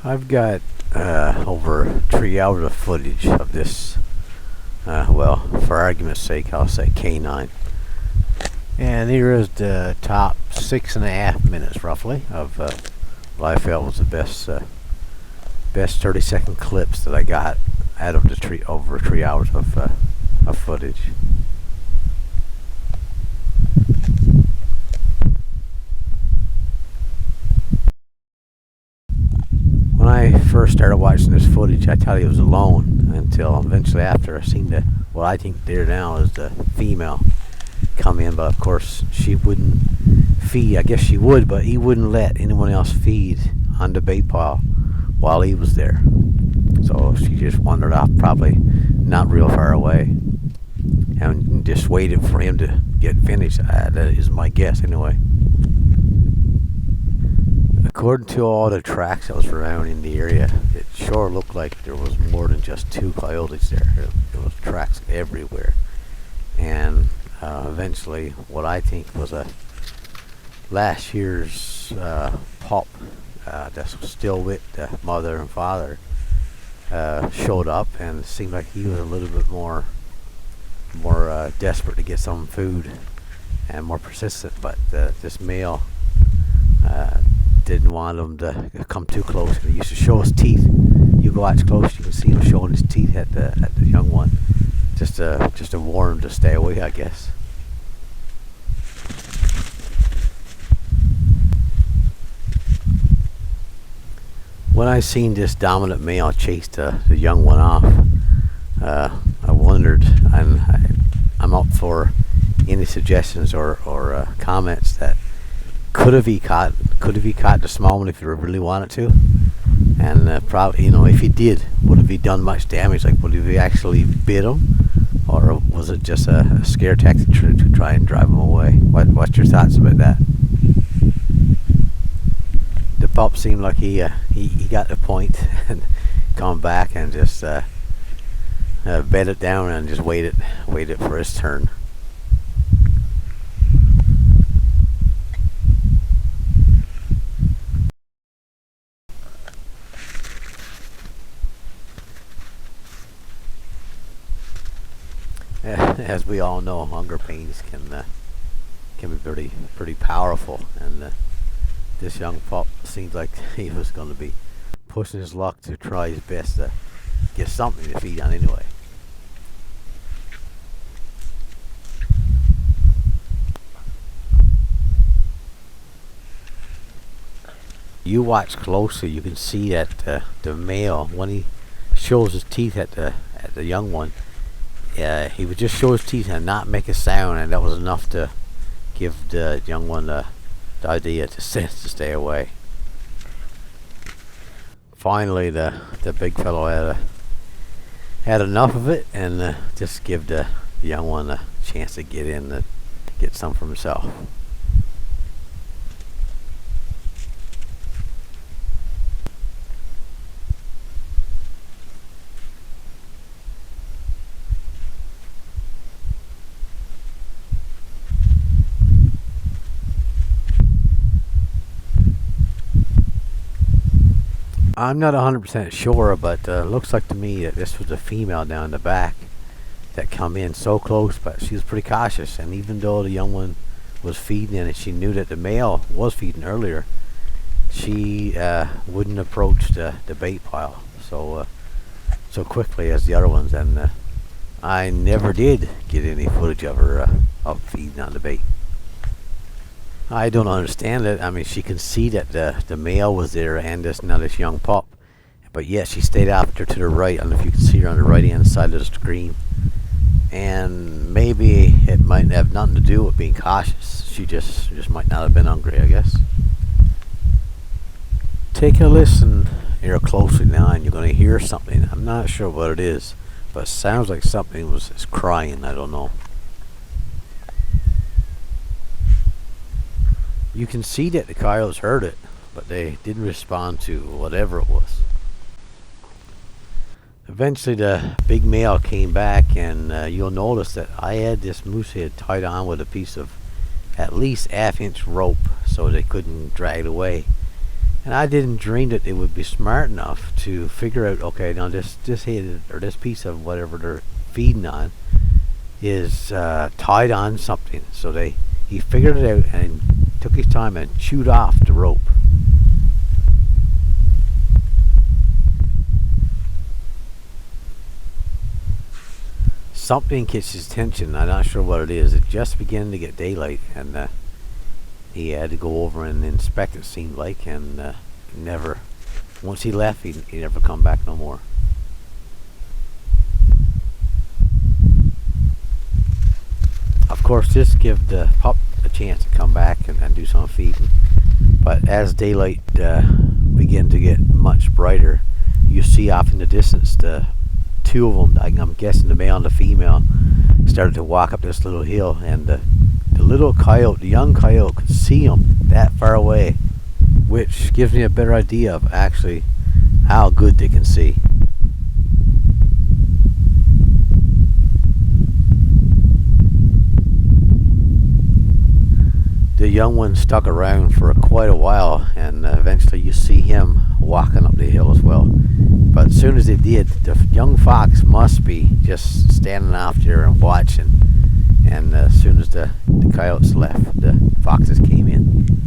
I've got over 3 hours of footage of this. Well, for argument's sake, I'll say Canine. And here is the top 6.5 minutes, roughly, of what I felt was the best 30-second clips that I got out of the over 3 hours of footage. When I first started watching this footage, I thought he was alone until eventually, after I seen what I think there now is the female come in, but of course she wouldn't feed. I guess she would, but he wouldn't let anyone else feed on the bait pile while he was there. So she just wandered off, probably not real far away, and just waited for him to get finished. That is my guess anyway. According to all the tracks that was around in the area, it sure looked like there was more than just 2 coyotes there. There was tracks everywhere. And eventually, what I think was a last year's pup that's still with the mother and father showed up, and it seemed like he was a little bit more desperate to get some food and more persistent. But this male didn't want him to come too close. He used to show his teeth. You go watch close, you can see him showing his teeth at the young one, just to warn him to stay away, I guess. When I seen this dominant male chase the young one off, I wondered, and I'm up for any suggestions or comments that could have he caught the small one if he really wanted to, and probably, if he did, would have he done much damage? Like, would he actually bit him, or was it just a scare tactic to try and drive him away? What's your thoughts about that? The pup seemed like he got the point and come back and just bed it down and just waited for his turn. As we all know, hunger pains can be pretty powerful, and this young pup seemed like he was going to be pushing his luck to try his best to get something to feed on anyway. You watch closely, you can see that the male, when he shows his teeth at the young one, he would just show his teeth and not make a sound, and that was enough to give the young one the idea to stay away. Finally, the big fellow had enough of it, and just give the young one a chance to get in to get some for himself. I'm not 100% sure, but looks like to me that this was a female down in the back that come in so close, but she was pretty cautious. And even though the young one was feeding and she knew that the male was feeding earlier, she wouldn't approach the bait pile so quickly as the other ones. And I never did get any footage of her up feeding on the bait. I don't understand it. I mean, she can see that the male was there and this young pup, but yet she stayed out there to the right. I don't know if you can see her on the right hand side of the screen, and maybe it might have nothing to do with being cautious. She just might not have been hungry, I guess. Take a listen here closely now, and you're going to hear something. I'm not sure what it is, but it sounds like something is crying. I don't know. You can see that the coyotes heard it, but they didn't respond to whatever it was. Eventually the big male came back, and you'll notice that I had this moose head tied on with a piece of at least half-inch rope so they couldn't drag it away. And I didn't dream that they would be smart enough to figure out, okay, now this head or this piece of whatever they're feeding on is tied on something. So he figured it out and took his time and chewed off the rope. Something catches his attention. I'm not sure what it is. It just beginning to get daylight, and he had to go over and inspect it. Seemed like, and never. Once he left, he never come back no more. Of course, this give the pup a chance to come back and do some feeding. But as daylight begin to get much brighter, you see off in the distance the two of them. I'm guessing the male and the female started to walk up this little hill, and the little coyote, the young coyote, could see them that far away, which gives me a better idea of actually how good they can see. The young one stuck around for quite a while, and eventually you see him walking up the hill as well. But as soon as they did, the young fox must be just standing off there and watching. And as soon as the coyotes left, the foxes came in.